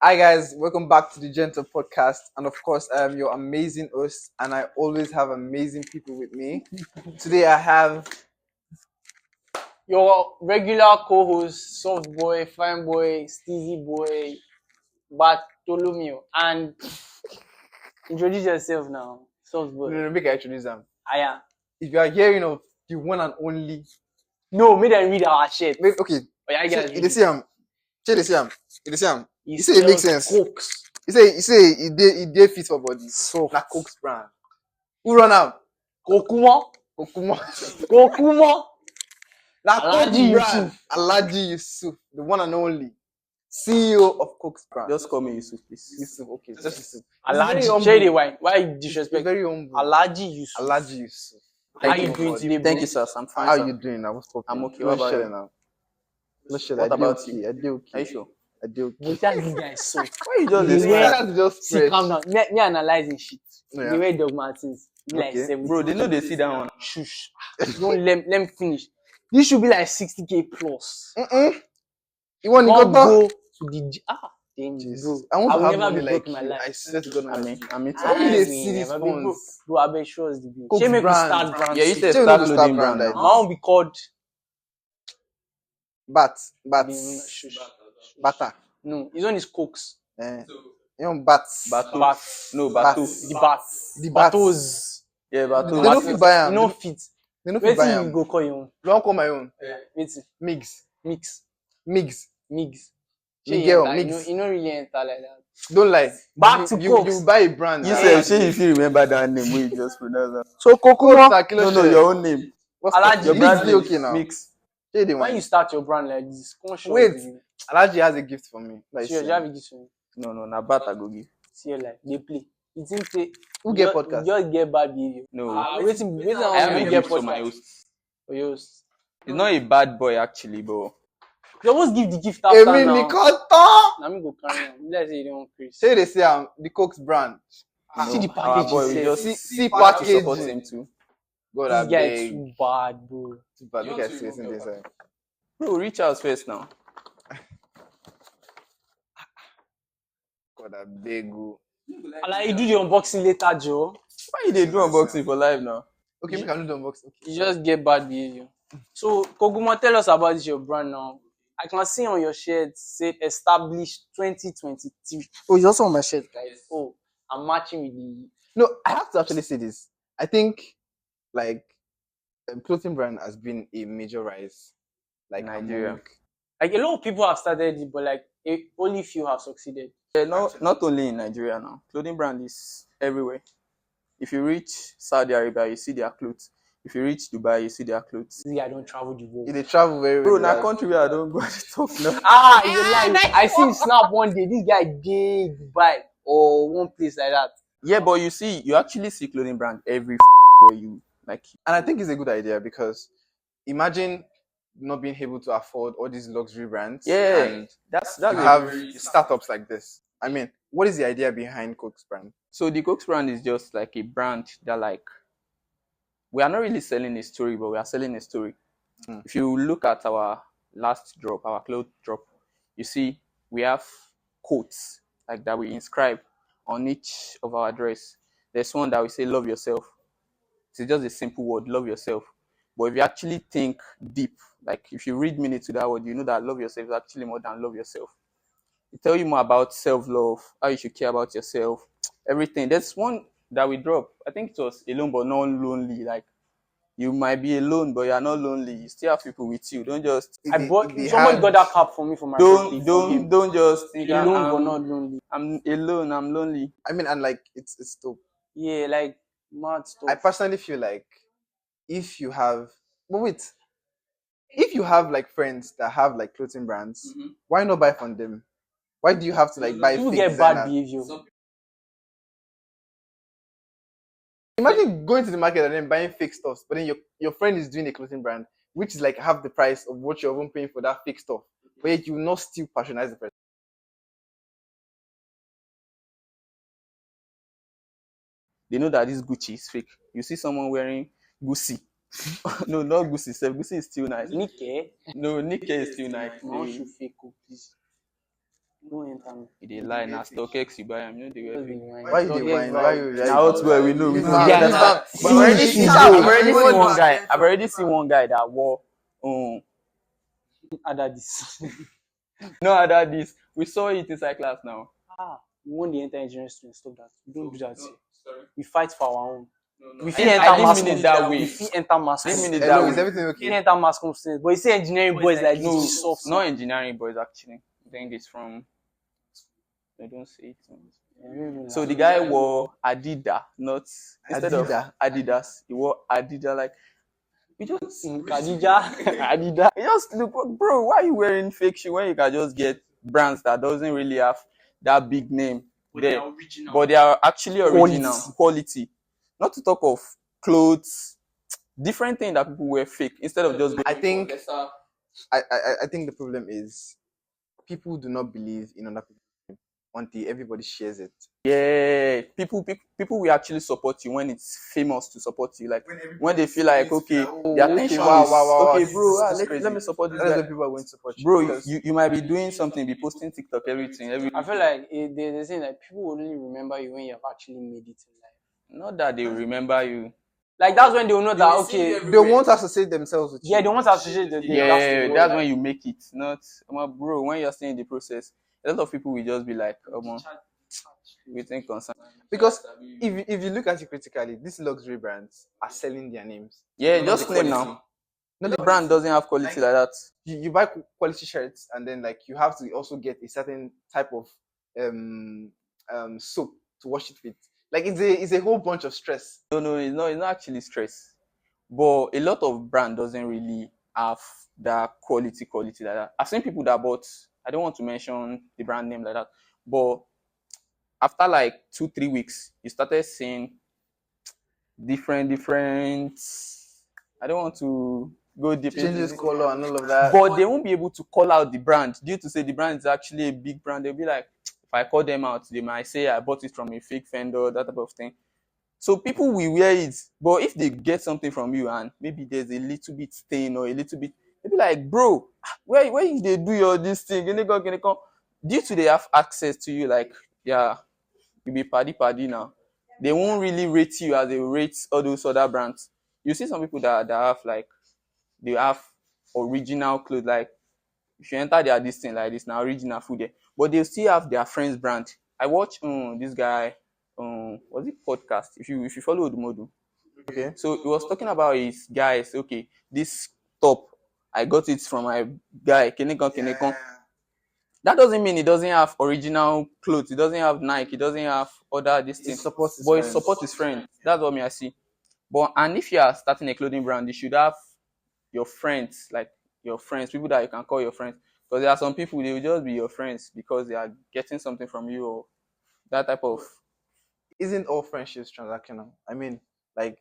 Hi guys, welcome back to the Gentle Podcast, and of course, I am your amazing host, and I always have amazing people with me. Today, I have Your regular co-host, soft boy, fine boy, steezy boy, Bartholomew, and introduce yourself now, soft boy. Rebecca introduce them. I am. If you are hearing of the one and only, No, make them read our shit. okay, Oh, yeah, guys, you see him. You He say it makes sells sense. Koks. You say it dey fit for body. So, Na Koks brand. Who run am? Kokuma. Na Koks Alhaji brand. Yusuf. Alhaji Yusuf, the one and only CEO of Koks brand. Just call me Yusuf, please. Yusuf, okay, just Yusuf. Alhaji, Shady Wine. Why you disrespect? Very humble. Alhaji Yusuf. Alhaji Yusuf. How you doing today, bro? Thank you, sir. I'm fine. How sir. you doing now? What's up? I'm okay. What about you? Now? No shit. What about you? I do okay. Are you sure? I do okay. But that this guy is so. Why you just Yeah. this That's just See, fresh. calm down. Me analyzing shit. Yeah. The way Doug Martins. Be like Okay. 70. Bro, they know they see that one. Shush. Don't let me finish. This should be like 60k plus. You want to Don't go go to the damn Jesus. bro. I want to will have never money be like broke in my you. life. I swear to God. I mean, How do they I see will these never be broke. phones? Bro, I bet sure the bill. Koks She make me brand. start brand. Yeah, you shit. said Tell me start to start loading brand, brand. like- I won't be called. Bats. Bata. No, his own is Koks. You know bats. Batu. Bats. No, Bats. Batu. The bats. The bats. Batos. Yeah, Batu. They don't fit buy am. You know fit. They don't fit buy Waiting you am. go call your own. Don't call my own. Waiting. Migs. Mix. Miguel. You Mix. know really enter like that. Don't lie. Back to you Koks. buy a brand. You that- said, if you remember that name, we just pronounce that. So Koks Kokuma. are kilo No, share. your own name. What's Alhaji, your Your Mix brand brand name. okay now? Mix. Say the When one. you start your brand like this, conscious. Wait. Alhaji has a gift for me. Like, Serious, you have a gift for me. No, na Barth I go give. See your life. They play. It seems say Who get you podcast? just get bad behavior. No. Waiting I have on a you get gift for my podcast. host. For your host. He's not a bad boy, actually, but You almost give the gift after Emi now. Nikoto. Now me go carry on. Let's say you don't increase. Say they say the Koks brand. See the our package boy, we itself. just See want to support packaging. him too. God, This I guy beg. is too bad, bro. Too bad. Look at this in this. Bro, reach out first now. God, I beg you. Like you do the unboxing later, Joe. Why you dey do unboxing for live now? Okay, we can do the unboxing. Okay. You just get bad behavior. So Koguma, tell us about this your brand now. I can see on your shirt say established 2023. Oh, it's also on my shirt, guys. Oh, I'm matching with the. No, I have to actually say this. I think, like, clothing brand has been a major rise. Like Nigeria. among- Like a lot of people have started it, but like only few have succeeded. Yeah, not only in Nigeria now. Clothing brand is everywhere. If you reach Saudi Arabia, you see their clothes. If you reach Dubai, you see their clothes. See, I don't travel the world. They travel very Bro, well. na country where I don't go to talk now. You lie. I see him snap one day. This guy did Dubai or one place like that. Yeah, but you actually see clothing brand every where you like. And I think it's a good idea because imagine not being able to afford all these luxury brands. Yeah, And that's you have startups like this. I mean, what is the idea behind Koks brand? So the Koks brand is just like a brand that like we are not really selling a story, but we are selling a story. If you look at our last drop, our clothes drop, you see we have quotes like that we inscribe on each of our dress. There's one that we say love yourself. It's just a simple word, love yourself. But if you actually think deep, like if you read meaning to that word, you know that love yourself is actually more than love yourself. It tell you more about self-love, how you should care about yourself, everything. There's one that we dropped. I think it was alone but not lonely. Like you might be alone, but you're not lonely. You still have people with you. Don't just Somebody had- got that cap for me for my birthday. don't just think Alone but not lonely. I'm alone, I'm lonely. I mean, and like it's dope. Yeah, like mad stuff. I personally feel like if you have, but wait, if you have like friends that have like clothing brands, why not buy from them? Why do you have to like buy? People fake get bad designer? behavior. Imagine going to the market and then buying fake stuff, but then your friend is doing a clothing brand, which is like half the price of what you're even paying for that fake stuff, but yet you will not still patronize the person. They know that this Gucci is fake. You see someone wearing Gucci. No, not Gucci. Gucci is still nice. Nike. No, Nikkei is still nice. I want you fake, oh, please. Don't enter me. You dey lie na StockX you buy am, you know dey wear Just be fake. whining. Why you dey Don't get whine? vibe. Why you? Now what where we know we Leave know. am, Yeah, leave nah. am. But I've already seen one Leave guy. I've already seen one guy that wore Other this. no other this. We saw it inside class now. We want the enter engineering students. Stop that. We don't do that. We fight for our own. We I fit enter didn't mass mean it that com. way. We fit enter mass Didn't com. mean it Hello, that is way. everything We fit okay? enter mass com students. But you see engineering boys like No, this, we soft. not engineering boys actually. I think it's from. I don't say it. So the guy wore Adidas, not instead of Adidas, he wore Adidas. Like we just Khadija. Adidas. You just look, bro. Why are you wearing fake shoe when you can just get brands that doesn't really have that big name there, but they are actually original quality. Not to talk of clothes, different thing that people wear fake instead of just. I think the problem is people do not believe in other people until everybody shares it. Yeah, people will actually support you when it's famous to support you. Like when they feel like okay, the attention wow, is okay, bro. this is crazy. Let me support this That's guy. when people are going to support you. Bro, you might be doing something, be posting TikTok, everything. I feel like they're saying that people will only remember you when you have actually made it in life. Not that they will remember you. Like that's when they will know that okay, They won't associate themselves with you. yeah, they want to associate the Yeah, that's when you make it. Not, bro. When you're still in the process, a lot of people will just be like, we think concern. Because if you look at it critically, these luxury brands are selling their names. Yeah, Not just the name quality. now. No, the brand doesn't have quality like that. You buy quality shirts, and then like you have to also get a certain type of soap to wash it with. Like it's a whole bunch of stress. No, it's not actually stress. But a lot of brand doesn't really have that quality like that. I've seen people that bought, I don't want to mention the brand name like that, but after like 2-3 weeks, you started seeing different. I don't want to go deep Changes color and all of that. but they won't be able to call out the brand due to say the brand is actually a big brand. They'll be like, if I call them out, they might say I bought it from a fake vendor, that type of thing. So people will wear it, but if they get something from you and maybe there's a little bit stain or a little bit, they'll be like, bro, where you they do your this thing? Can they come? Due to they have access to you, like, yeah, you be paddy now. They won't really rate you as they rate all those other brands. You see some people that have like, they have original clothes, like if you enter their this thing like this, now original food there, but they still have their friend's brand. I watch this guy, was it podcast? If you follow Odunsi, Okay. so he was talking about his guys. Okay, this top I got it from my guy Kenekon. That doesn't mean he doesn't have original clothes. He doesn't have Nike. He doesn't have other this thing. But he support his friend. That's what I see. But and if you are starting a clothing brand, you should have your friends, like your friends, people that you can call your friends. Because there are some people, they will just be your friends because they are getting something from you or that type of. Isn't all friendships transactional? I mean, like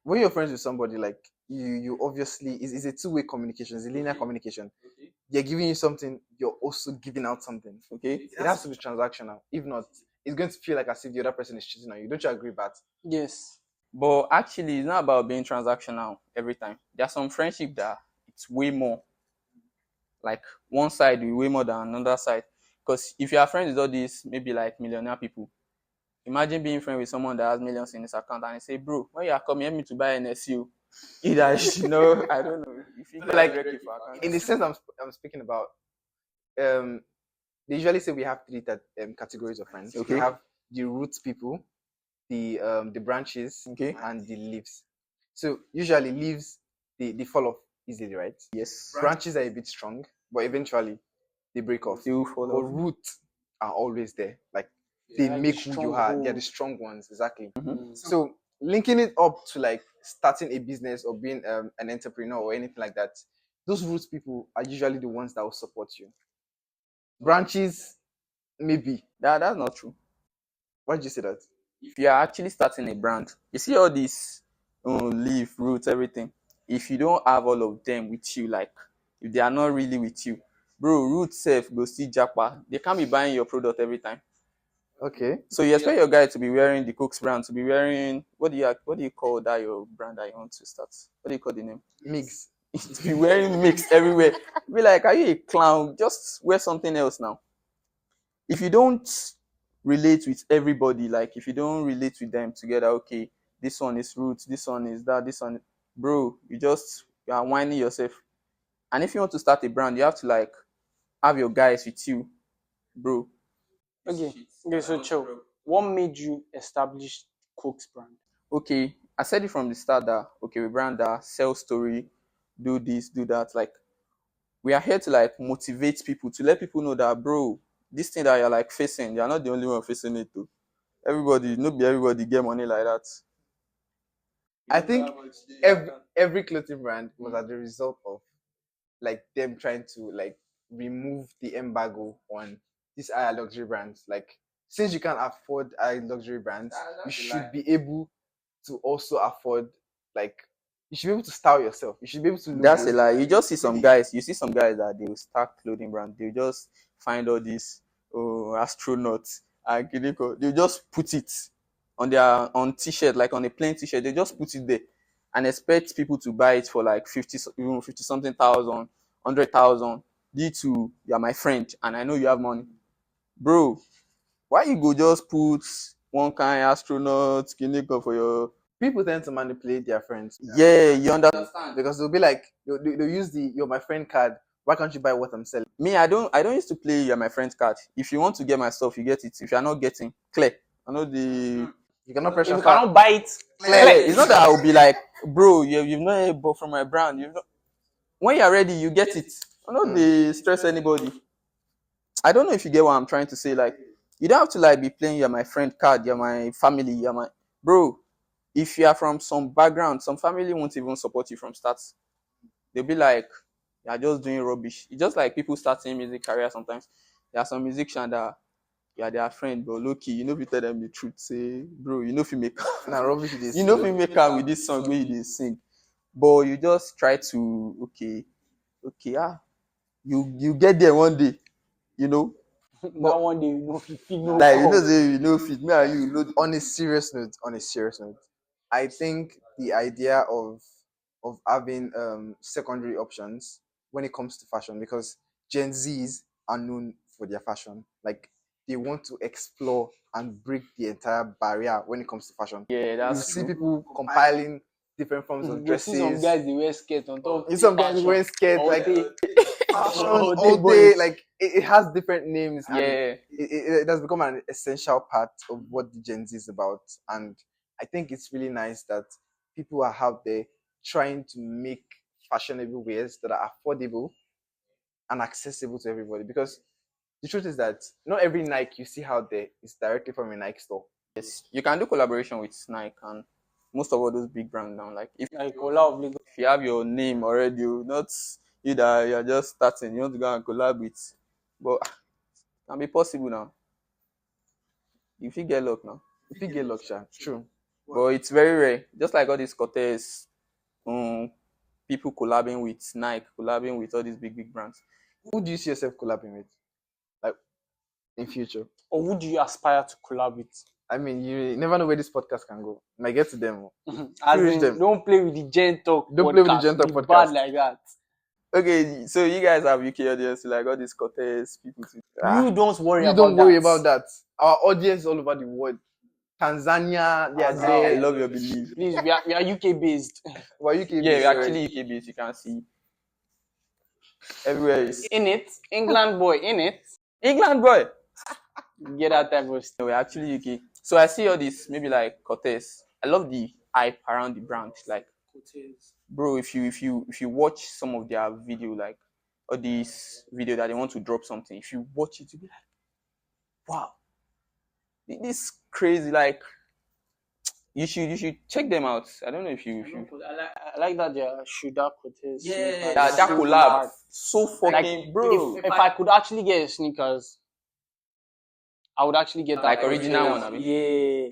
when you're friends with somebody, like you obviously is a two-way communication, it's a linear communication. They're giving you something, you're also giving out something. Okay, it has to be transactional. If not, it's going to feel like as if the other person is cheating on you. Don't you agree, Barth? Yes. But actually, it's not about being transactional every time. There are some friendship that it's way more. Like one side will way more than another side. Because if you are friends with all these maybe like millionaire people, imagine being friends with someone that has millions in his account and they say, bro, when you are coming, help me to buy an SU. Either I don't know. If you like in the sense I'm speaking about, they usually say we have three categories of friends. Okay. We have the roots people, the branches, okay, and the leaves. So usually leaves they fall off easily, right? Yes. Branches are a bit strong, but eventually they break off. They will fall But off. roots are always there. Like they make who you are. They're the strong ones, exactly. Mm-hmm. So linking it up to like starting a business or being an entrepreneur or anything like that, those roots people are usually the ones that will support you. Branches, maybe. That's not true. Why did you say that? If you are actually starting a brand, you see all these leaf, roots, everything. If you don't have all of them with you, like if they are not really with you, bro, roots self go see Japa. They can't be buying your product every time. Okay. So you expect your guy to be wearing the Koks brand, to be wearing what do you call that your brand that you want to start? What do you call the name? Mix. To be wearing mix everywhere. Be like, are you a clown? Just wear something else now. if you don't relate with everybody, like if you don't relate with them together, okay, this one is roots, this one is that, this one, bro, you are whining yourself. And if you want to start a brand, you have to like have your guys with you, bro. Okay, so chill. What made you establish Koks brand? Okay, I said it from the start that okay, we brand that, sell story, do this, do that. Like we are here to like motivate people, to let people know that, bro, this thing that you're like facing, you're not the only one facing it too. Everybody, not be everybody get money like that. I think every clothing brand was as a result of like them trying to like remove the embargo on these higher luxury brands. Like since you can't afford high luxury brands, you should be able to also afford like you should be able to style yourself. You should be able to look That's a good. lie. You just see some guys. You see some guys that they will start clothing brand. They just find all these astronauts and Kineko. They just put it on their on t-shirt, like on a plain t-shirt. They just put it there and expect people to buy it for like 50 something thousand, 100,000. Due to you're my friend and I know you have money, bro. Why you go just put one kind astronaut Kineko for your? People tend to manipulate their friends. Yeah, you understand. Because they'll be like, they'll use the "you're my friend" card. Why can't you buy what I'm selling? Me, I don't used to play you're my friend's card. If you want to get my stuff, you get it. If you're not getting, clear. I know the You cannot press If you transfer. cannot buy it, clear. It's not that I will be like, bro, you've not bought from my brand. You've not... When you're ready, you get it. I know they stress anybody. I don't know if you get what I'm trying to say. Like, you don't have to like be playing you're my friend card, you're my family, you're my bro. If you are from some background, some family won't even support you from start. They'll be like, you're just doing rubbish. It's just like people starting music career sometimes. There are some musicians that yeah, their friend, but low key, you know, if you tell them the truth, say, bro, you know, if you make Now rubbish you know, if you make am with this song where you dey sing, but you just try to you get there one day, you know, that one day you know if you know. like you know, say you know fit me and you know. On a serious note, I think the idea of having secondary options when it comes to fashion, because Gen Zs are known for their fashion. Like they want to explore and break the entire barrier when it comes to fashion. Yeah, You that's see true. people compiling different forms of You see some dresses. guys they wear skirts on top. You see some guys fashion. wearing skirts All like day. fashion All day all day. boys. Like it has different names. And Yeah, it has become an essential part of what the Gen Z is about. And I think it's really nice that people are out there trying to make fashionable wares that are affordable and accessible to everybody. Because the truth is that not every Nike you see out there is directly from a Nike store. yes, you can do collaboration with Nike and most of all those big brands now. Like if Like collab Lagos. you have your name already, not you that you're just starting, you want to go and collab with, but it can be possible now. If you get luck now. If you get luxury, true. But it's very rare. Just like all these Cortez, people collabing with Nike, collabing with all these big brands. Who do you see yourself collabing with? Like in future? Or who do you aspire to collab with? I mean, you never know where this podcast can go. Might get to them. As Reach in, them. don't play with the Gen Talk. Don't play with the Gen Talk Be podcast. Bad like that. Okay, so you guys have UK audience, like all these Cortez people. You don't worry You about don't worry that. about that. Our audience is all over the world. Tanzania, they are I there. love your belief. Please, we are UK based. Well, UK Yeah, based, we're actually UK based. You can see everywhere is In it, England boy, in it. England boy. Get that type of stuff. No, we're actually UK. So I see all this, maybe like Cortez. I love the hype around the brand. Like, bro, if you watch some of their video, like all these video that they want to drop something, if you watch it, you'll be like, wow, this crazy. Like, you should check them out. I don't know if you I like that their Shuda Cortez. that collab so fucking Like, bro. If I could actually get sneakers, I would actually get that Like original one, I mean. Yeah.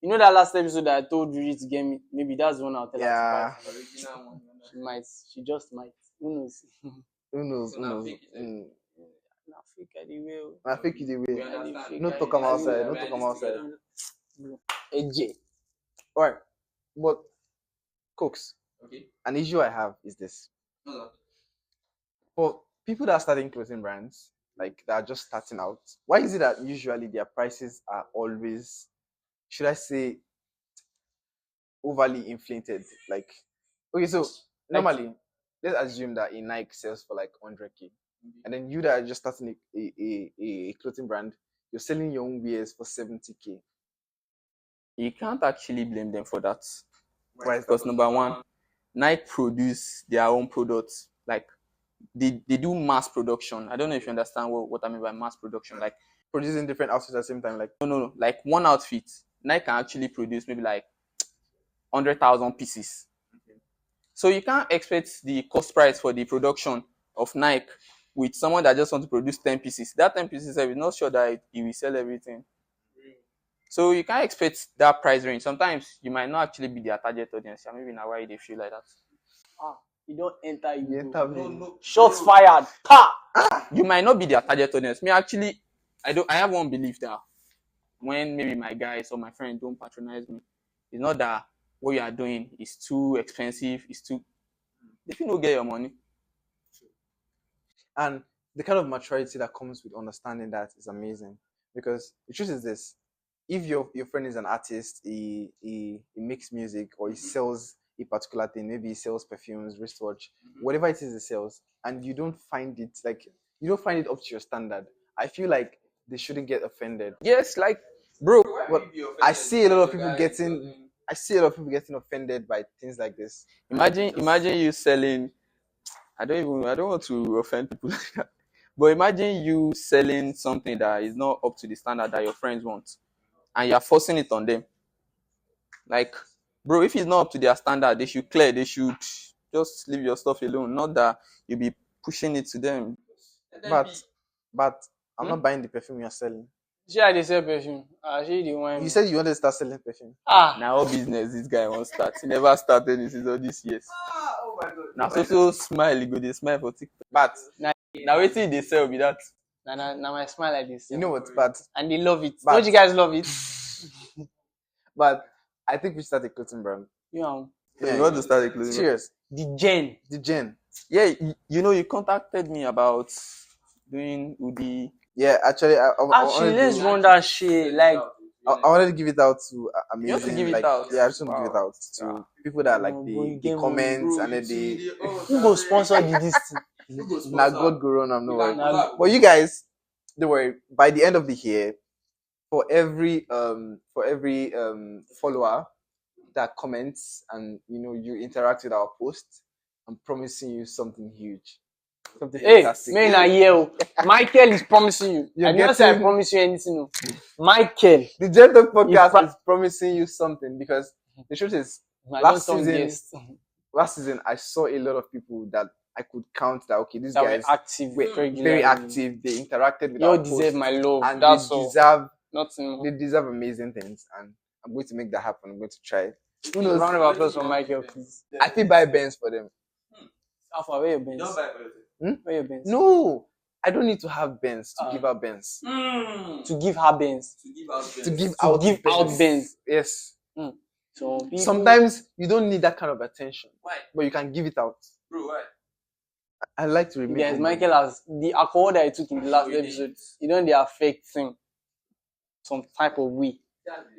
You know that last episode that I told you to get me? Maybe that's the one I'll tell Yeah. her to buy. She might. She just might. Who knows? Who knows? So now fake it. Africa, they will. I think the way. understand. No talk am outside. No talk am outside. AJ. All right, but Koks, Okay. an issue I have is this: for people that are starting clothing brands, like that are just starting out, why is it that usually their prices are always, should I say, overly inflated? Like, okay, so normally, let's assume that a Nike sells for like 100K, and then you that are just starting a clothing brand, you're selling your own wears for 70K. You can't actually blame them for that. Why is that? Because number one, Nike produce their own products. Like they do mass production. I don't know if you understand what I mean by mass production. Like Producing different outfits at the same time, like no. Like one outfit, Nike can actually produce maybe like 100,000 pieces. So you can't expect the cost price for the production of Nike with someone that just wants to produce 10 pieces. That 10 pieces, I'm not sure that he will sell everything. So you can't expect that price range. Sometimes you might not actually be their target audience. And maybe now why they feel like that. You don't enter. you enter me. Shots fired. Ha! You might not be their target audience. Me actually, I have one belief that when maybe my guys or my friends don't patronize me, it's not that what you are doing is too expensive. It's too. If you don't get your money, And the kind of maturity that comes with understanding that is amazing. Because the truth is this: if your friend is an artist, he makes music, or he sells a particular thing, maybe he sells perfumes, wristwatch, whatever it is he sells, and you don't find it up to your standard, I feel like they shouldn't get offended. yes, like bro. But I see a lot of people getting offended by things like this. Imagine you selling. I don't want to offend people like that. But imagine you selling something that is not up to the standard that your friends want, and you're forcing it on them. Like, bro, if it's not up to their standard, they should clear. They should just leave your stuff alone. Not that you be pushing it to them. But I'm not buying the perfume you're selling. They sell perfume. She the one. You said you wanted to start selling perfume. Now, what business this guy wants to start? He never started this in all these years. Oh my god. Now, so smile. He go they smile for TikTok. But Now, waiting they sell be that. Now my smile like this. you know what? But And they love it. But- Don't you guys love it? but I think we should start a clothing brand. Yeah. Yeah, you want to start a clothing? Serious. The gen. The gen. Yeah, you contacted me about doing Udi. Yeah, actually, I Actually, let's run that shit. Like, I wanted to give it out to You want to amazing. give it like, out? Yeah, I just want to give it out to people that like Oh, the, bro, you the get comments money, and then the who go sponsor this thing? now God go run. I'm no worry. Nah, But you guys, don't worry. By the end of the year, for every follower that comments and you interact with our post, I'm promising you something huge. Something Hey, fantastic. man, I hear. Michael is promising you. You're I never say I getting- promise you anything. No. Michael. The Gentle Podcast If- is promising you something, because the truth is, I Last don't season- guest last season I saw a lot of people that I could count that okay, these that guys were active, were regularly. very active. They interacted with You our all posts, deserve my love. and That's they all. deserve Nothing more. they deserve amazing things, and I'm going to make that happen. I'm going to try. Who knows? Round of applause for Michael, please. I think buy Benz for them. Alpha, where your Benz? Hmm? Where your Benz? No, I don't need to have Benz to give out Benz. To give her Benz. To give To out give out Benz. Yes. So people, Sometimes you don't need that kind of attention, Why? but you can give it out. Bro, why? I like to remain. guys, humble. Michael has the alcohol that he took in the last episode. You don't they affect him some type of way.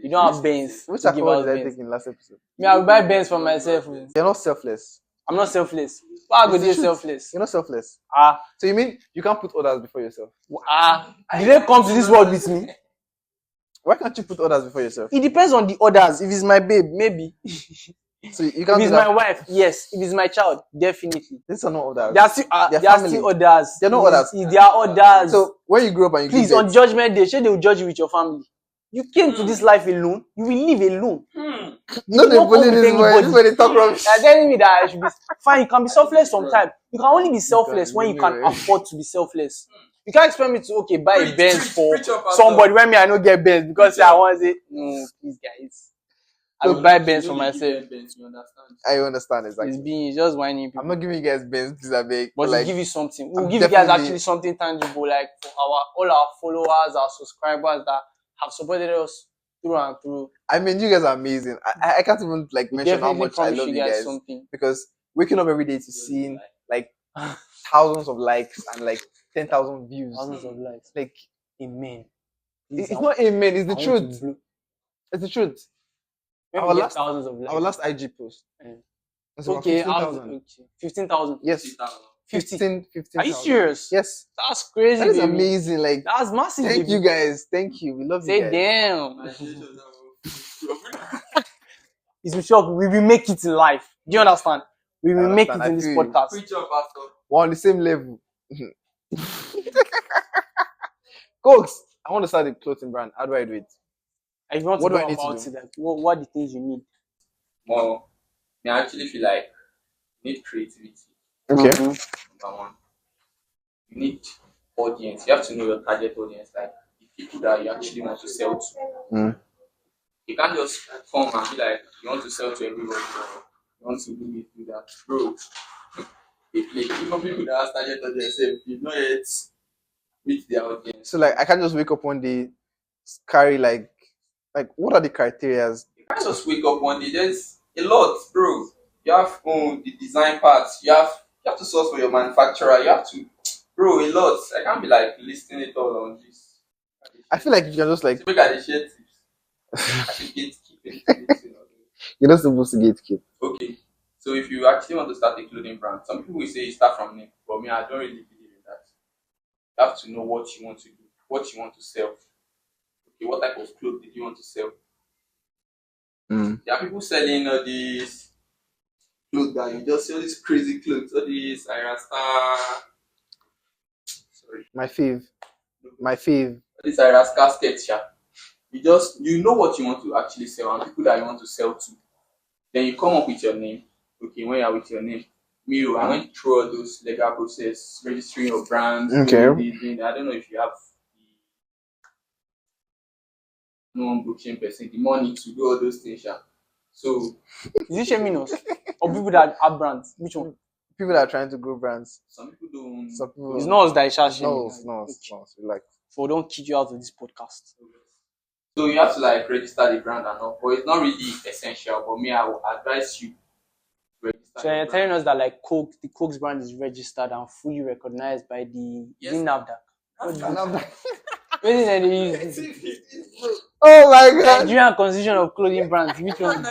You don't have Benz Which to give alcohol out did I Benz. take in last episode? Me, I will buy Benz for myself. You're not selfless. I'm not selfless. Why I go It's the dey truth. selfless? You're not selfless. Ah, So you mean you can't put others before yourself? did they come to this world with me? Why can't you put others before yourself? It depends on the others. If it's my babe, maybe. So you If can't do it's that. my wife, yes. If it's my child, definitely. These are not others. There are still, They're there are family. still others. They're not If- others. If there are others, So when you grow up and you please, give on birth, Judgment Day, they will judge you with your family. You came to this life alone. You will live alone. no, they don't bully come with this boy. anybody. This boy they talk rubbish. You're telling me that I should be fine. You can be selfless sometimes. You can only be selfless when you can anyway. afford to be selfless. You can't expect me to buy a Benz for preach up, somebody when me I don't get Benz because I want to say no, please guys. I will buy Benz for myself. I understand It's exactly. it's just whining people. I'm not giving you guys Benz, please, I beg. But like, we'll give you something. We'll I'm give you guys definitely- actually something tangible, like for all our followers, our subscribers that have supported us through and through. I mean, you guys are amazing. I can't even like We mention how definitely much I promise love you you guys guys, something. because waking up every day to seeing like thousands of likes and like 10,000 views. Thousands of likes. Like, Amen. it's not amen, it's the I want to truth. blow. It's the truth. When Our we get last- thousands of likes. Our last IG post. Mm. It's about Okay, 15,000. 15,000. Yes. 50. 15,000. Are you serious? Yes. That's crazy. That is baby. amazing. Like, That's massive. thank baby. you guys. Thank you. We love Say you guys. damn. It's a shock. We will make it in life. Do you understand? We will make it understand. in I this feel you. podcast. We're on the same level. Koks, I want to start a clothing brand. How do I do it? If you want What to do go I need to about do? it, like, what are the things you need? Well, I actually feel like you need creativity. Okay. Number one. You need audience. You have to know your target audience, like the people that you actually want to sell to. Mm. You can't just come and be like, you want to sell to everybody, or you want to do this, do that. Bro, even people that have target audience, you not yet meet their audience. So like I can't just wake up one day, carry like what are the criterias? You can't just wake up one day. There's a lot, bro. You have the design parts. You have to source for your manufacturer. You have to, bro, a lot. I can't be like listing it all on this. I feel like you can just like Look at the share tips. I should gatekeep it. you're not supposed to gatekeep. Okay, so if you actually want to start a clothing brand, some people will say you start from name. But me, I don't really believe in that. You have to know what you want to do, what you want to sell. Okay, what type of clothes did you want to sell? There are people selling all these clothes that you just sell these crazy clothes, all these Irasta. Sorry. My fave. All these Irasta sketch. You know what you want to actually sell and people that you want to sell to. Then you come up with your name. Okay, when you're with your name, I went through all those legal process, registering your brand. Okay. I don't know if you have no one blockchain person, the money to do all those things. So Is it shaming us? Or people that have brands? Which one? People that are trying to grow brands. some people don't. Some people It's not us that is shaming. no. Like So don't kick you out of this podcast. So you have to like register the brand and all, but it's not really essential. But me, I will advise you to register. So you're telling us that like Coke, the Koks brand is registered and fully recognized by the NAFDAC. What is it? oh my god. Nigerian Constitution of Clothing Brands. Which one?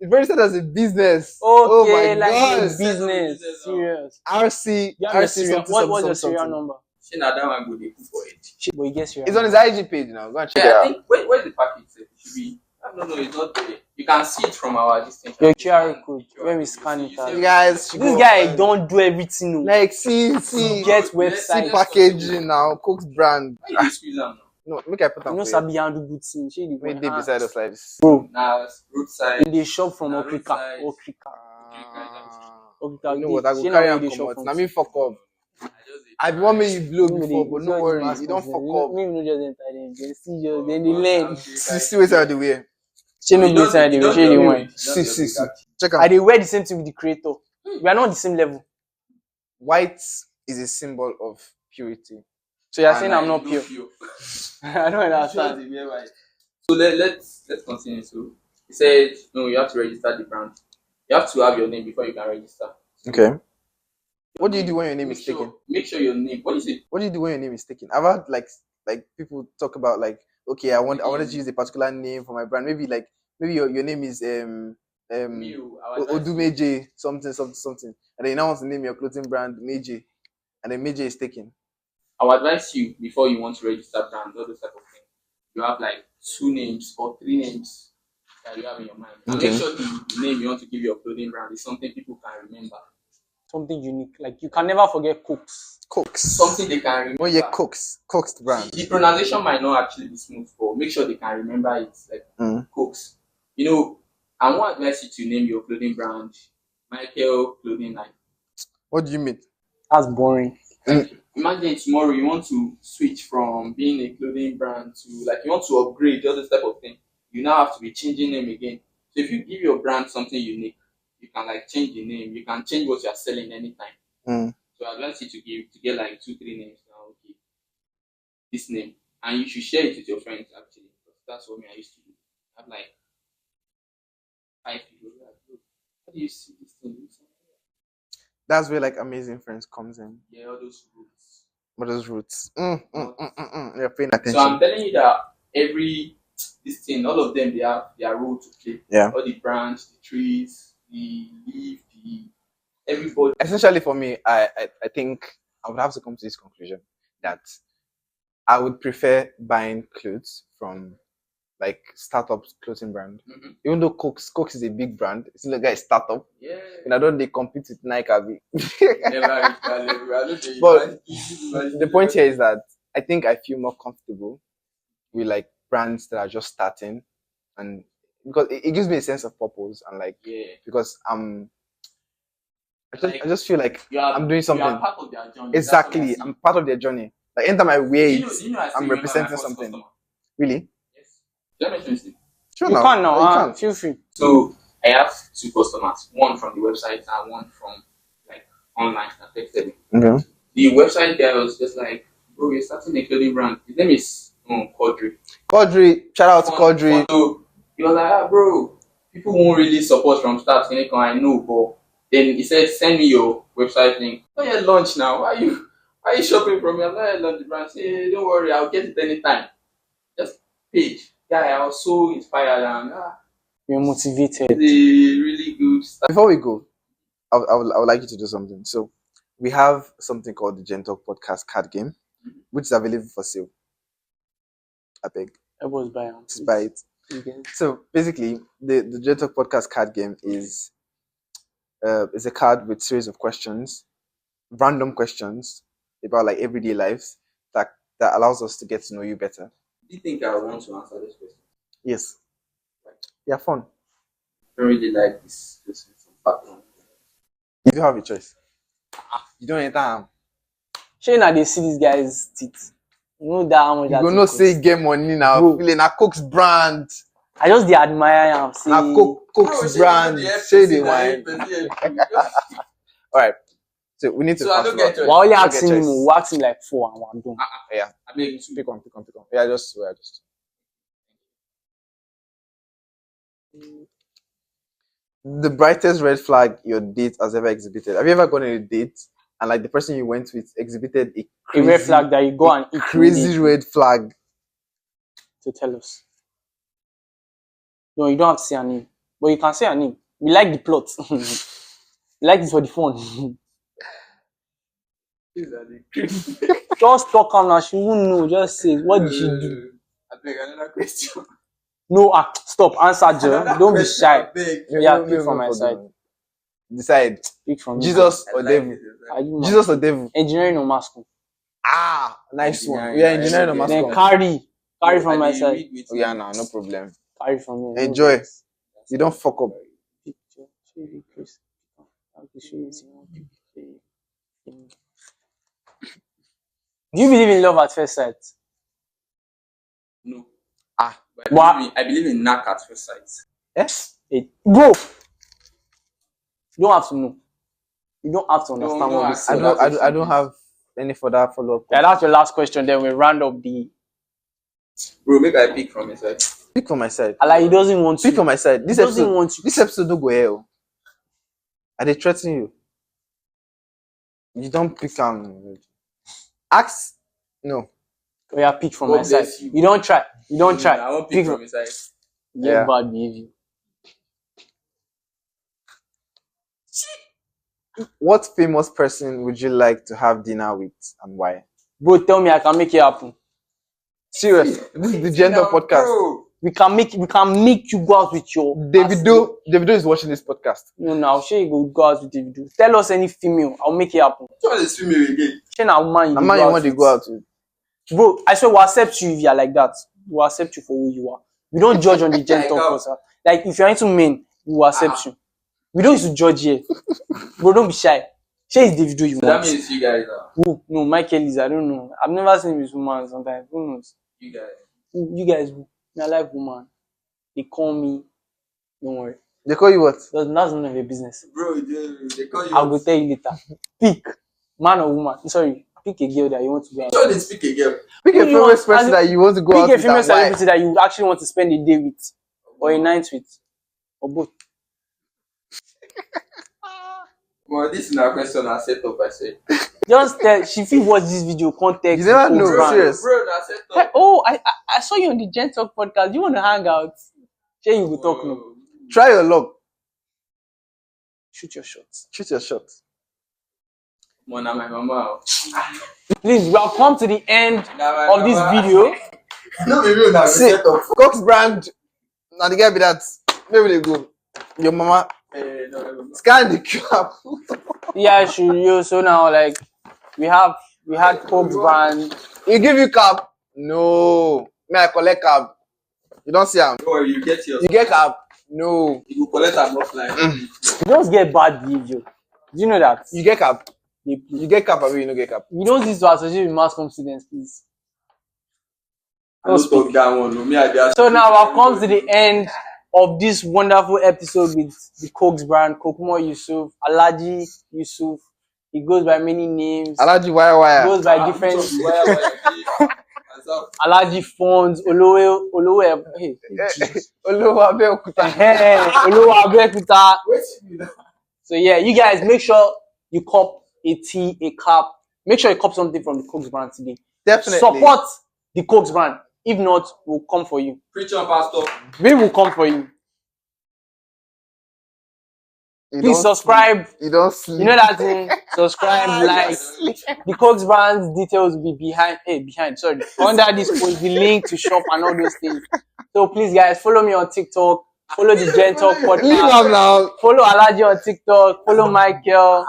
It's registered as a business. Okay, oh my like god. a business. Serious. RC You have your RC serial. something, What's your something, serial something. number? That one go dey cook for it. But you guess your. It's on his IG page now. Go and check it Yeah, I out. think where's the package? It should be. I don't know. It's not there. You can see it from our distance. Your QR code. When we scan it out. You guys, This guy don't do everything. No. like see Get see website. packaging now. Cook's brand. Why you squeeze them now? No, make I put You them know, for you. Sabi handle good thing. She Make they beside us like this. Bro, Now roadside. they shop from Nah, Okrika. roadside. Okrika. You know what? I She go know carry where am they come shop out. from. Now me fuck up. I I be want me you blow Maybe before, they- but it's no not worry, mass you don't concern. fuck up. Maybe no just enter them. They see just then they learn. See what's out the way. She no be inside the way. She the one. See. Check I out. dey wear the same thing with the creator. We are not on the same level. White is a symbol of purity. So you're saying I'm not pure. I don't understand. So let's continue. So he said, no, you have to register the brand. You have to have your name before you can register. Okay. What do you do when your name is taken? Make sure your name. What is it? What do you do when your name is taken? I've had like people talk about like, okay, I wanted to use a particular name for my brand. Maybe your name is Odumeje something, and then you now want to name your clothing brand Meje, and then Meje is taken. I'll advise you before you want to register brand, all those type of things. You have like 2 names or 3 names that you have in your mind. And Okay. make sure the name you want to give your clothing brand is something people can remember. Something unique. Like you can never forget Koks. Something they can remember. When you Koks brand. The pronunciation might not actually be smooth, but make sure they can remember it. Like Koks. You know, I want to advise you to name your clothing brand Michael Clothing Line. What do you mean? That's boring. Like, imagine tomorrow you want to switch from being a clothing brand to like you want to upgrade all this type of thing. You now have to be changing name again. So if you give your brand something unique, you can like change the name. You can change what you are selling anytime. So I advise you to get like 2-3 names now. Okay, this name, and you should share it with your friends actually. That's what I used to do. I have like 5 people. How do you see this thing? That's where like amazing friends comes in. Yeah, all those roots. What those roots? You're paying So attention. I'm telling you that this thing, all of them, they have their role to play. Yeah. All the branch, the trees, the leaf, everybody. Essentially, for me, I think I would have to come to this conclusion that I would prefer buying clothes from like startup clothing brand. Mhm. Even though Koks is a big brand, it's like a startup. Yeah. And I don't they compete with Nike. Never reach that level. I don't think But you the point here is that I think I feel more comfortable with like brands that are just starting, and because it gives me a sense of purpose and like because I just feel like I'm doing something. You are part of their journey. Exactly, I'm part of their journey. Like anytime I wear it, Do you know I I'm still representing remember my first something. customer? Really? Yes. Let me mention this. Sure, You now. can now. You can. Feel free. So I have two customers, one from the website and one from like online that texted me. Okay. The website guy was just like, bro, we're starting a clothing brand. His name is Quadri. Quadri, shout out to Quadri. So he was like, bro, people won't really support from start. I know, but then he said, send me your website link. Oh yeah, launch now. Why are you shopping from me? I'm not launch the brand. Say, hey, don't worry, I'll get it anytime. Just page. Yeah, I was so inspired and You're motivated. it's a really good start. Before we go, I would like you to do something. So we have something called the Gen Talk Podcast card game, which is available for sale. I beg. Everyone's buying. Just buy it. Okay. So basically, the Gen Talk Podcast card game is a card with series of questions, random questions about like everyday lives that allows us to get to know you better. Do you think I want to answer this question? Yes. Yeah, fun. I don't really like this question from background. You do have a choice. You don't enter. Sure, now they see these guys' teeth. You know that how much You that go thing no cost. say get money now. Bro. Feeling a Koks brand. I just dey admire am. See, A Koks brand. Say the wine. All right. So we need to. So I don't get we're choice. only Don't get asking him. choice. We're asking like 4 and 1 done. Yeah. I beg you. Pick one. Yeah, just. The brightest red flag your date has ever exhibited. Have you ever gone on a date and like the person you went with exhibited a A crazy, red flag that you go and eat crazy immediately red flag? to tell us. No, you don't have to say her name, but you can say her name. We like the plot. We like this for the fun. Just talk her now. She won't know. Just say, what did she do? I beg another question. No, stop. Answer, Joe. Another Don't be question, shy. I beg. Yeah, pick from my side. Decide. Pick from me. Jesus I or like devil? it. Are you mad? Jesus or devil? Engineering or mass school? Ah, nice one. Engineering, We are yeah, engineering or yeah. mass Then comm. carry from my side. Oh, yeah, no problem. Carry from me. Enjoy. You don't fuck up. Picture. Show you Chris. I'll show you some picture. Do you believe in love at first sight? No. Ah. But What? I believe in knack at first sight. Yes. Bro, you don't have to know. You don't have to understand No, what we I say. I don't have any further follow-up. Yeah, that's your last question. Then we round up the. Bro, make I pick from his side. Pick from my side. Like he doesn't want Pick to. from my side. He doesn't want to. This episode don't go hell. Are they threatening you? You don't pick ask. No. Oh, yeah, pick from God my side. bless you. You don't try. You don't try. I won't Pick pick from. from his side. Get Yeah. bad behavior. What famous person would you like to have dinner with and why? Bro, tell me I can make it happen. Serious. This is the gender podcast. Bro. We can make you go out with your Davido is watching this podcast. No, I'll show you go out with Davido. Tell us any female, I'll make it happen. Which one is female again? Shey na woman The man you want to go out with. Bro, I swear we'll accept you if you're like that. We'll accept you for who you are. We don't judge on the gender person. Like if you're into men, we will accept you. We don't used to judge here. Bro, don't be shy. Shey is Davido you So that want. means you guys are. Who? No, Michael is, I don't know. I've never seen him with woman sometimes. Who knows? You guys. Who? You guys, who? I like woman. They call me. Don't worry. They call you what? That's none of your business. Bro, they call you. I will tell you later. Pick. Man or woman. Sorry. Pick a girl that you want to go out Which one with. is speak again? Pick a Who you famous want- person that you want to go out Pick a with female and why? celebrity that you actually want to spend a day with. Or a night with. Or both. Well, this is not a question I set up, I say. Just tell she fit watch this video context. You never know, Koks brand. serious. Bro, I set Hey, up. oh, I saw you on the Gen Talk podcast. You want to hang out? Sure, you will talk no. Try your luck. Shoot your shots. Shoot your shot. Mona, my mama. Please, we have come to the end of this video. No, maybe not See, set up. Koks brand. Now the guy be that. Maybe they go. Your mama No. scan the QR. Yeah, sure. So now, like, we had Koks brand. He give you cab. No. May I collect cab? You don't see him. Don't worry, you get yours. You get cab. No. You will collect them offline. You just get bad behavior. Do you know that? You get cab. You get cab, or you no get cab. don't need to associate with mass com students, please. Don't stop that one. No, me, I just. So now I've come to the end of this wonderful episode with the Koks brand, Kokumo Yusuf, Alaji Yusuf. He goes by many names. Alaji wire. He goes by different Alaji Fonds, Olowe, hey, Jesus. Olowo Abeokuta. Olowe Abeokuta. So yeah, you guys make sure you cop a tea, a cap. Make sure you cop something from the Koks brand today. Definitely. Support the Koks brand. If not, we'll come for you. Preach on, Pastor. We will come for you. Please subscribe. You don't sleep. You know that thing. Subscribe, like. The Koks brand details will be behind. Sorry, under this post, the link to shop and all those things. So please, guys, follow me on TikTok. Follow the Gen Talk podcast. Leave him now. Follow Alaji on TikTok. Follow Michael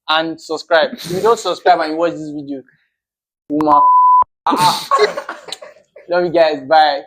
and subscribe. If you don't subscribe and you watch this video, love you guys. Bye.